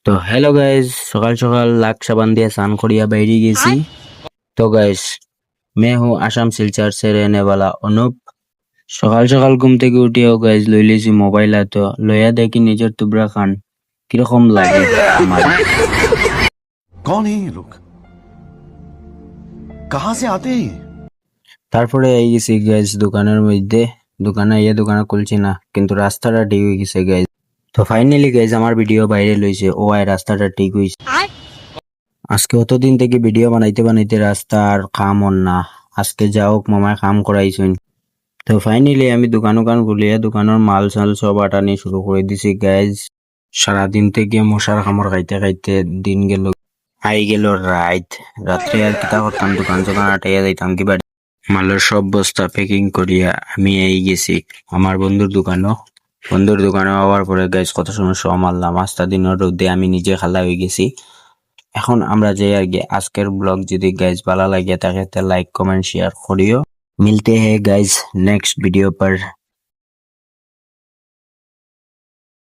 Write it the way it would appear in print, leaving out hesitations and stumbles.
तो hello guys, सकाल सकाल लाख साबान दिया स्नान करिया बैठी गेसी। तो गाइस, मैं हूँ आसाम सिलचर से रहने वाला अनुप। সকাল সকাল ঘুম থেকে উঠিও গাইজ লই লিছি মোবাইল হাতে লইয়া দেখি নিজের তুবরা খান কিরকম লাগে আমার। कौन है ये लोग? कहां से आते हैं ये? তারপরে এই গেছি গাইজ দোকানের মধ্যে। দোকানে ইয়ে দোকানে খুলছি না, কিন্তু রাস্তাটা ঠিক হয়ে গেছে গাইজ। তো ফাইনালি গাইজ আমার ভিডিও বাইরে লইছে, ও আয় রাস্তাটা ঠিক হইছে। আজকে অতদিন থেকে ভিডিও বানাইতে বানাইতে রাস্তা আর কাম হন না। আজকে যা হোক মামায় কাম করাইছেন। তো ফাইনালি আমি দোকান খুলিয়া দোকানের মাল চাল সব আটানি শুরু করে দিছি গাইজ। সারাদিন থেকে মশার কামড় খাইতে খাইতে দিন গেল, আই গেল রাত। রাত্রে আর কিতা করতাম, দোকান আটাইয়া যাইতাম কিবা। মালের সব বস্তা প্যাকিং করিয়া আমি এই গেছি আমার বন্ধুর দোকানে হওয়ার পরে গাইজ কত সমস্যা মারলাম। 5টা দিনের রোদে আমি নিজে খালা হয়ে গেছি। এখন আমরা যাই আর কি আজকের ব্লগ। যদি গাইজ ভালো লাগে থাকে লাইক কমেন্ট শেয়ার করিও। मिलते हैं गाइस नेक्स्ट वीडियो पर।